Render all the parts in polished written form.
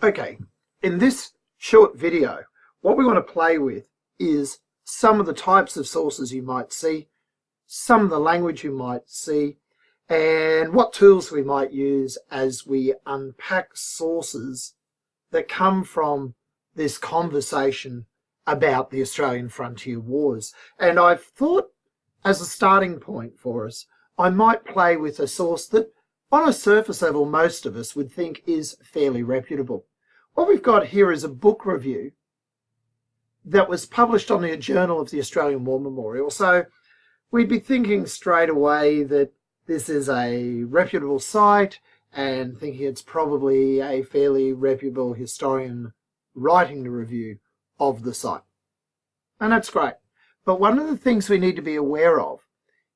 Okay, in this short video, what we want to play with is some of the types of sources you might see, some of the language you might see, and what tools we might use as we unpack sources that come from this conversation about the Australian frontier wars. And I've thought, as a starting point for us, I might play with a source that on a surface level most of us would think is fairly reputable. What we've got here is a book review that was published on the Journal of the Australian War Memorial. So we'd be thinking straight away that this is a reputable site and thinking it's probably a fairly reputable historian writing the review of the site. And that's great. But one of the things we need to be aware of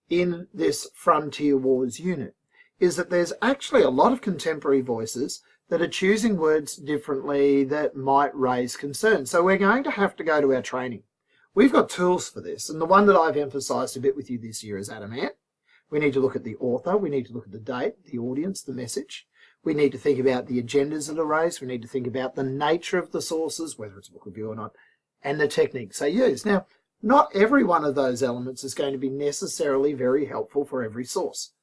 in this Frontier Wars unit is that there's actually a lot of contemporary voices that are choosing words differently that might raise concern. So we're going to have to go to our training. We've got tools for this, and the one that I've emphasised a bit with you this year is Adamant. We need to look at the author, we need to look at the date, the audience, the message. We need to think about the agendas that are raised, we need to think about the nature of the sources, whether it's a book review or not, and the techniques they use. Now, not every one of those elements is going to be necessarily very helpful for every source,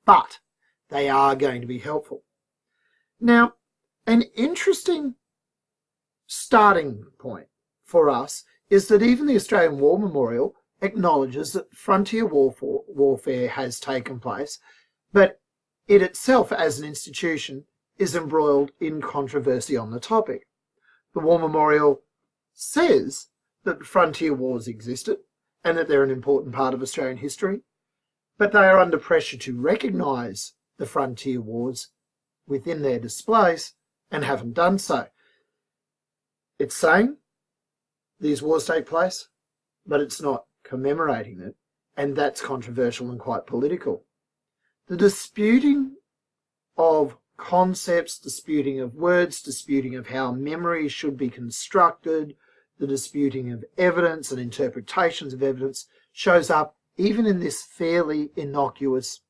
but they are going to be helpful. Now, an interesting starting point for us is that even the Australian War Memorial acknowledges that frontier warfare has taken place, but it itself as an institution is embroiled in controversy on the topic. The War Memorial says that frontier wars existed and that they're an important part of Australian history, but they are under pressure to recognise the frontier wars within their displays and haven't done so. It's saying these wars take place, but it's not commemorating it, and that's controversial and quite political. The disputing of concepts, disputing of words, disputing of how memory should be constructed, the disputing of evidence and interpretations of evidence shows up even in this fairly innocuous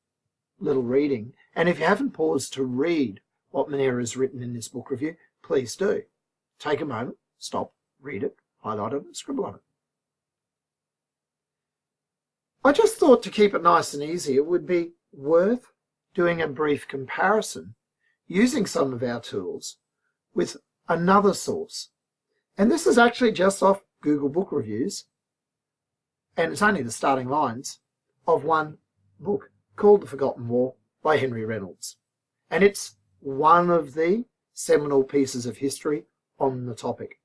little reading. And if you haven't paused to read what Monera has written in this book review, please do. Take a moment, stop, read it, highlight it, and scribble on it. I just thought to keep it nice and easy, it would be worth doing a brief comparison using some of our tools with another source. And this is actually just off Google Book Reviews, and it's only the starting lines of one book called The Forgotten War by Henry Reynolds. And it's one of the seminal pieces of history on the topic.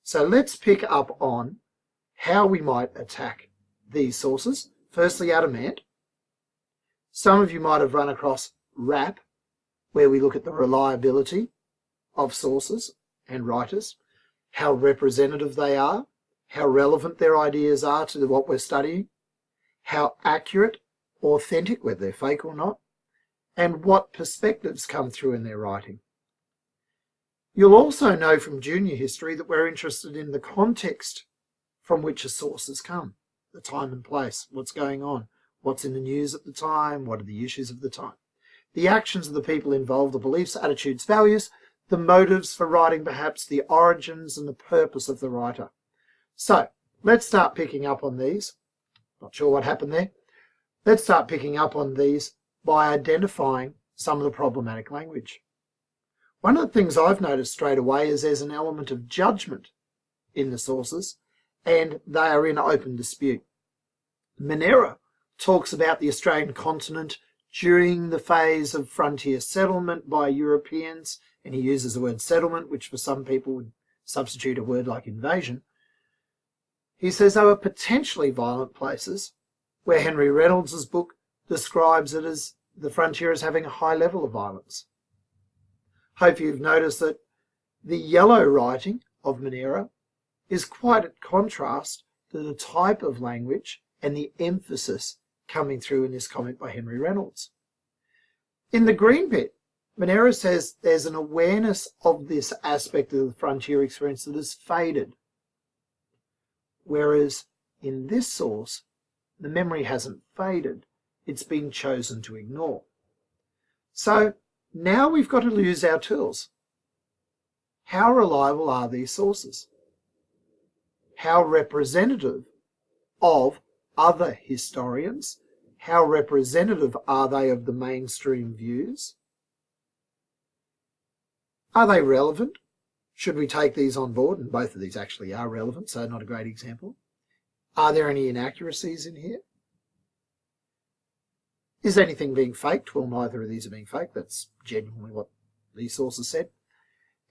So let's pick up on how we might attack these sources. Firstly, Adamant. Some of you might have run across RAP, where we look at the reliability of sources and writers, how representative they are, how relevant their ideas are to what we're studying, how accurate, authentic, whether they're fake or not, and what perspectives come through in their writing. You'll also know from junior history that we're interested in the context from which a source has come, the time and place, what's going on, what's in the news at the time, what are the issues of the time, the actions of the people involved, the beliefs, attitudes, values, the motives for writing perhaps, the origins and the purpose of the writer. So let's start picking up on these. Not sure what happened there. Let's start picking up on these by identifying some of the problematic language. One of the things I've noticed straight away is there's an element of judgment in the sources, and they are in open dispute. Monera talks about the Australian continent during the phase of frontier settlement by Europeans, and he uses the word settlement, which for some people would substitute a word like invasion. He says they were potentially violent places, where Henry Reynolds' book describes it as the frontier as having a high level of violence. Hope you've noticed that the yellow writing of Monera is quite at contrast to the type of language and the emphasis coming through in this comment by Henry Reynolds. In the green bit, Monera says there's an awareness of this aspect of the frontier experience that has faded, whereas in this source, the memory hasn't faded, it's been chosen to ignore. So now we've got to use our tools. how reliable are these sources? How representative of other historians? How representative are they of the mainstream views? Are they relevant? Should we take these on board? And both of these actually are relevant, so not a great example. Are there any inaccuracies in here? Is anything being faked? Well, neither of these are being faked. That's genuinely what these sources said.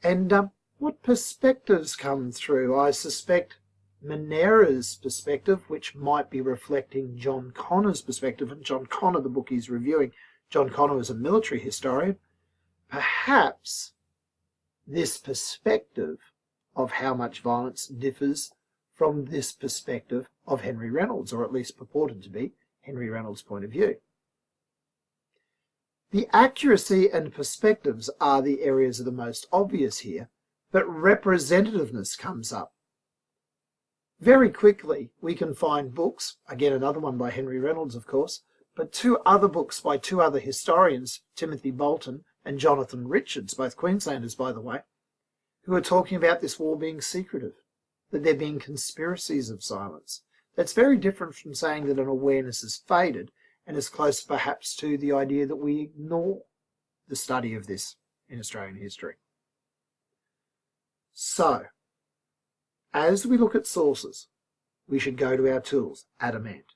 And what perspectives come through? I suspect Monera's perspective, which might be reflecting John Connor's perspective, and John Connor, the book he's reviewing, John Connor is a military historian. Perhaps this perspective of how much violence differs from this perspective of Henry Reynolds, or at least purported to be Henry Reynolds' point of view. The accuracy and perspectives are the areas that are most obvious here, but representativeness comes up. Very quickly, we can find books, again another one by Henry Reynolds, of course, but two other books by two other historians, Timothy Bolton and Jonathan Richards, both Queenslanders, by the way, who are talking about this war being secretive, that there being conspiracies of silence. That's very different from saying that an awareness has faded, and is close perhaps to the idea that we ignore the study of this in Australian history. So, as we look at sources, we should go to our tools, Adamant.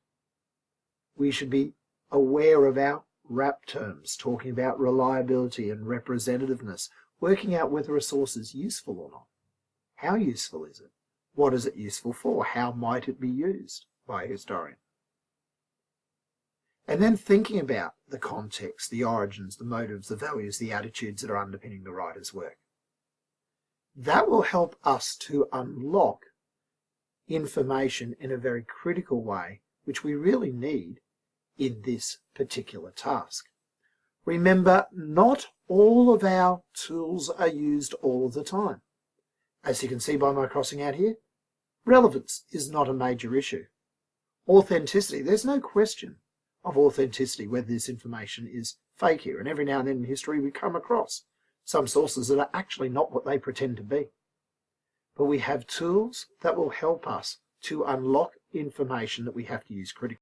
We should be aware of our wrap terms, talking about reliability and representativeness, working out whether a source is useful or not. How useful is it? What is it useful for? How might it be used by a historian? And then thinking about the context, the origins, the motives, the values, the attitudes that are underpinning the writer's work. That will help us to unlock information in a very critical way, which we really need in this particular task. Remember, not all of our tools are used all the time. As you can see by my crossing out here, relevance is not a major issue. Authenticity, there's no question of authenticity, whether this information is fake here. And every now and then in history we come across some sources that are actually not what they pretend to be. But we have tools that will help us to unlock information that we have to use critically.